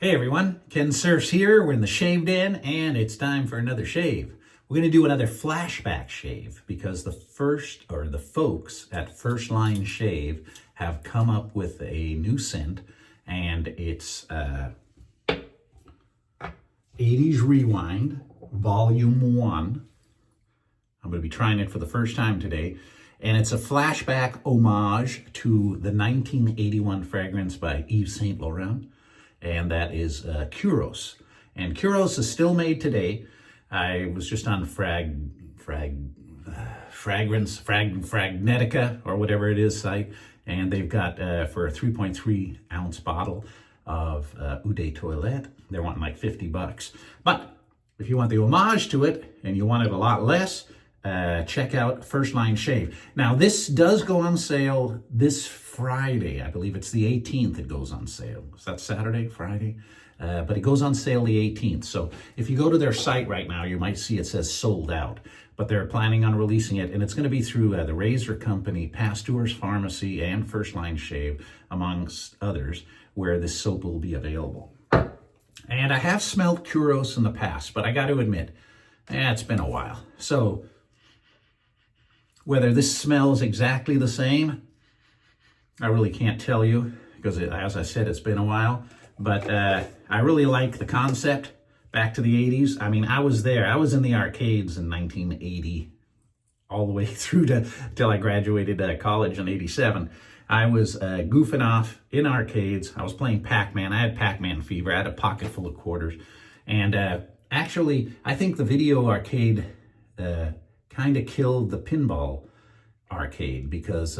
Hey everyone, Kensurfs here. We're in the shave den and it's time for another shave. We're going to do another flashback shave because the folks at First Line Shave have come up with a new scent, and it's 80's Rewind Volume 1. I'm going to be trying it for the first time today, and it's a flashback homage to the 1981 fragrance by Yves Saint Laurent. And that is Kouros. And Kouros is still made today. I was just on Fragnetica, or whatever it is, site, and they've got, for a 3.3 ounce bottle of Eau de Toilette, they're wanting like $50. But if you want the homage to it, and you want it a lot less, check out First Line Shave. Now, this does go on sale this Friday. I believe it's the 18th it goes on sale. Is that Saturday, Friday? But it goes on sale the 18th. So if you go to their site right now, you might see it says sold out. But they're planning on releasing it, and it's going to be through the Razor Company, Pasteur's Pharmacy, and First Line Shave, amongst others, where this soap will be available. And I have smelled Kouros in the past, but I got to admit, it's been a while. So whether this smells exactly the same, I really can't tell you, because as I said, it's been a while. But I really like the concept. Back to the 80s. I mean, I was there. I was in the arcades in 1980, all the way through till I graduated college in 87. I was goofing off in arcades. I was playing Pac-Man. I had Pac-Man fever. I had a pocket full of quarters. And actually, I think the video arcade kind of killed the pinball arcade, because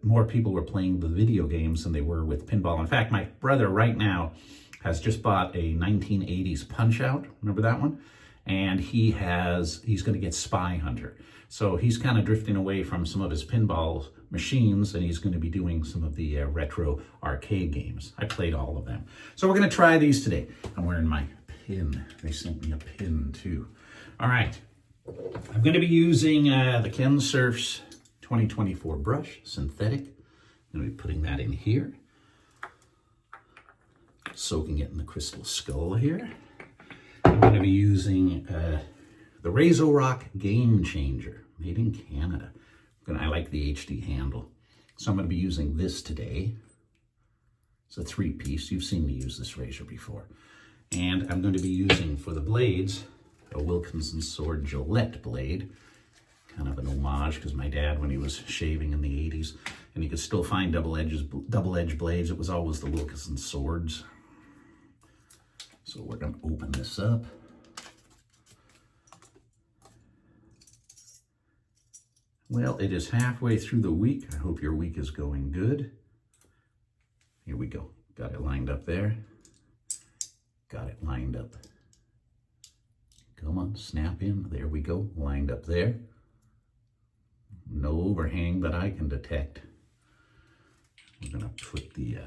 more people were playing the video games than they were with pinball. In fact, my brother right now has just bought a 1980s Punch-Out. Remember that one? And he's going to get Spy Hunter. So he's kind of drifting away from some of his pinball machines, and he's going to be doing some of the retro arcade games. I played all of them. So we're going to try these today. I'm wearing my pin. They sent me a pin too. All right. I'm going to be using the Kensurfs 2024 brush, synthetic. I'm going to be putting that in here. Soaking it in the crystal skull here. I'm going to be using the Razorock Gamechanger, made in Canada. I like the HD handle. So I'm going to be using this today. It's a 3-piece. You've seen me use this razor before. And I'm going to be using, for the blades, a Wilkinson Sword Gillette blade. Kind of an homage, because my dad, when he was shaving in the 80s, and you could still find double-edged blades, it was always the Wilkinson Swords. So we're going to open this up. Well, it is halfway through the week. I hope your week is going good. Here we go. Got it lined up there. Got it lined up. Come on, snap in. There we go. Lined up there. No overhang that I can detect. We're going to put the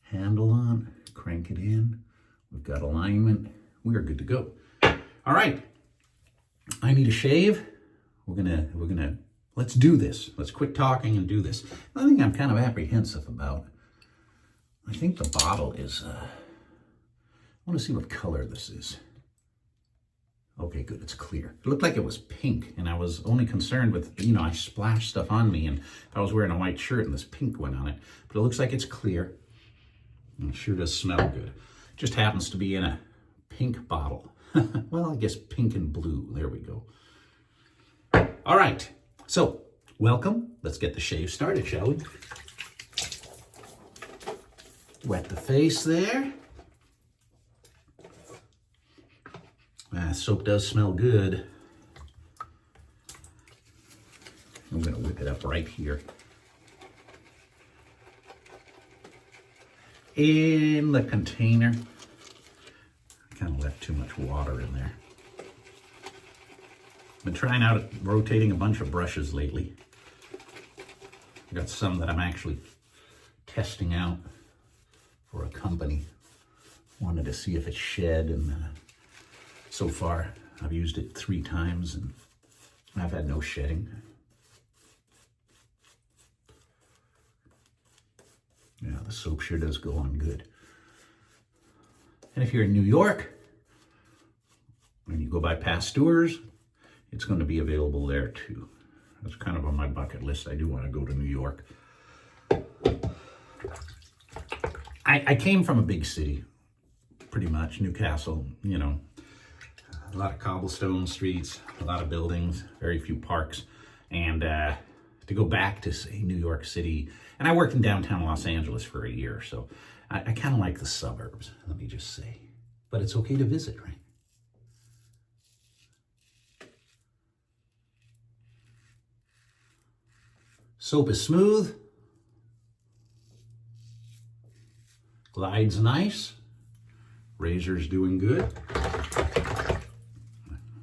handle on, crank it in. We've got alignment. We are good to go. All right. I need a shave. Let's do this. Let's quit talking and do this. Another thing I'm kind of apprehensive about, I think the bottle is, I want to see what color this is. Okay, good, it's clear. It looked like it was pink, and I was only concerned with, I splashed stuff on me, and I was wearing a white shirt and this pink went on it. But it looks like it's clear, and it sure does smell good. It just happens to be in a pink bottle. Well, I guess pink and blue, there we go. All right, so welcome. Let's get the shave started, shall we? Wet the face there. Soap does smell good. I'm going to whip it up right here. In the container. I kind of left too much water in there. Been trying out rotating a bunch of brushes lately. I got some that I'm actually testing out for a company. Wanted to see if it shed, and so far I've used it 3 times and I've had no shedding. Yeah, the soap sure does go on good. And if you're in New York, when you go by Pasteur's, it's going to be available there too. That's kind of on my bucket list. I do want to go to New York. I came from a big city, pretty much, Newcastle, you know, a lot of cobblestone streets, a lot of buildings, very few parks. And to go back to, say, New York City, and I worked in downtown Los Angeles for a year, so I kind of like the suburbs, let me just say. But it's okay to visit, right? Soap is smooth. Glides nice. Razor's doing good.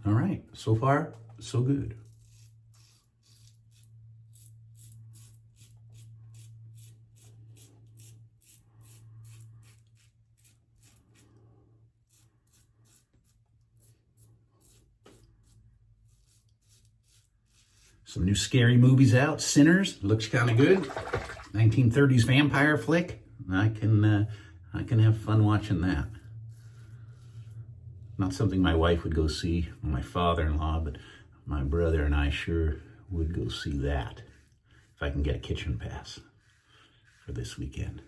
All right, so far, so good. Some new scary movies out. Sinners looks kind of good. 1930s vampire flick. I can have fun watching that. Not something my wife would go see, or my father-in-law, but my brother and I sure would go see that if I can get a kitchen pass for this weekend.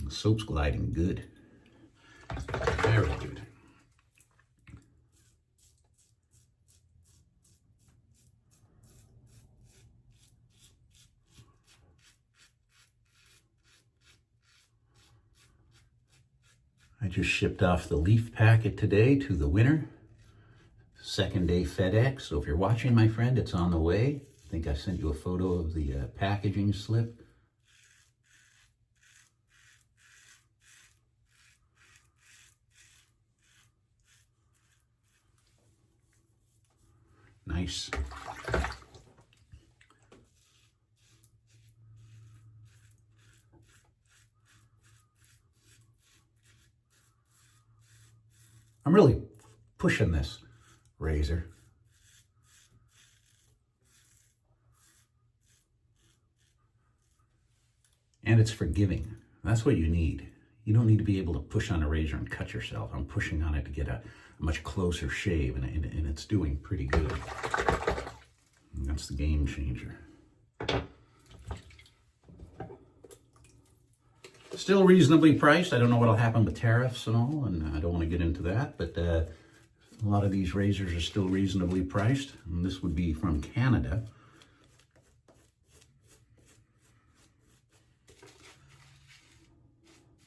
The soap's gliding good. Very good. I just shipped off the leaf packet today to the winner. Second day FedEx. So if you're watching, my friend, it's on the way. I think I sent you a photo of the packaging slip. Nice. I'm really pushing this razor. And it's forgiving. That's what you need. You don't need to be able to push on a razor and cut yourself. I'm pushing on it to get a much closer shave, and it's doing pretty good. And that's the Gamechanger. Still reasonably priced. I don't know what'll happen with tariffs and all, and I don't want to get into that, but a lot of these razors are still reasonably priced, and this would be from Canada.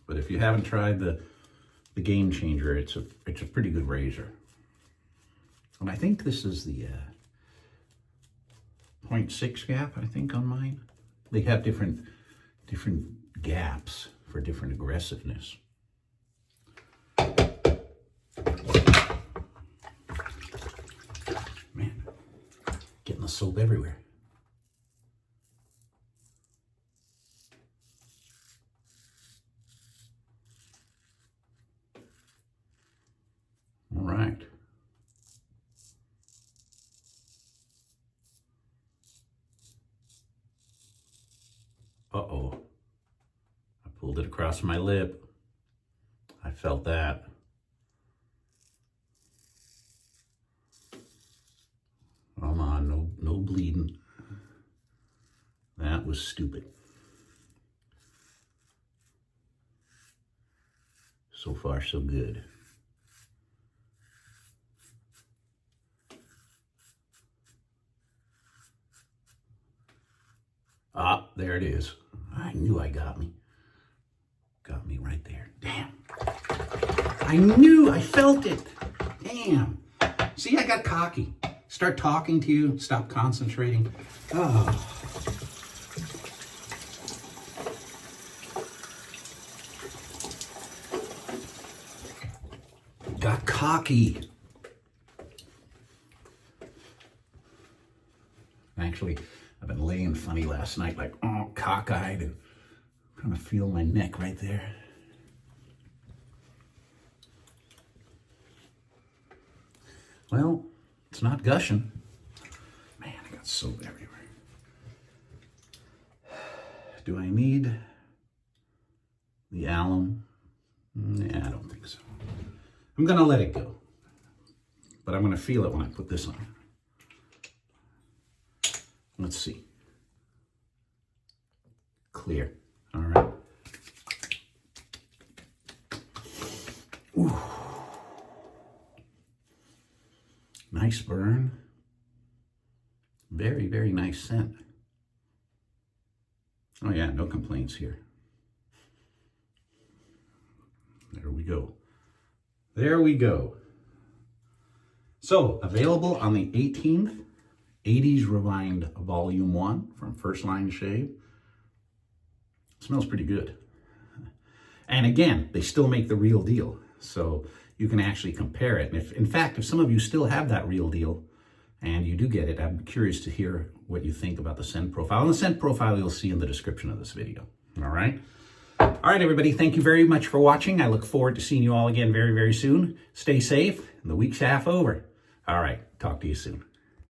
But if you haven't tried the Gamechanger, it's a pretty good razor. And I think this is the 0.6 gap, I think, on mine. They have different gaps for different aggressiveness. Man, getting the soap everywhere. All right. Uh-oh. I pulled it across my lip. I felt that. Come on, no bleeding. That was stupid. So far, so good. Ah, there it is. I knew I got me. Got me right there. Damn. I felt it. Damn. See, I got cocky. Start talking to you, stop concentrating. Oh. Got cocky. Actually, I've been laying funny last night, like, oh, cockeyed, and kind of feel my neck right there. Well, it's not gushing. Man, I got soap everywhere. Do I need the alum? Nah, I don't think so. I'm gonna let it go, but I'm gonna feel it when I put this on. Let's see. Clear. All right. Ooh. Nice burn. Very, very nice scent. Oh yeah, no complaints here. There we go. There we go. So, available on the 18th, 80's Rewind Volume 1 from First Line Shave. Smells pretty good. And again, they still make the real deal. So you can actually compare it. And in fact, if some of you still have that real deal and you do get it, I'm curious to hear what you think about the scent profile. And the scent profile you'll see in the description of this video. All right. All right, everybody. Thank you very much for watching. I look forward to seeing you all again very, very soon. Stay safe. And the week's half over. All right. Talk to you soon.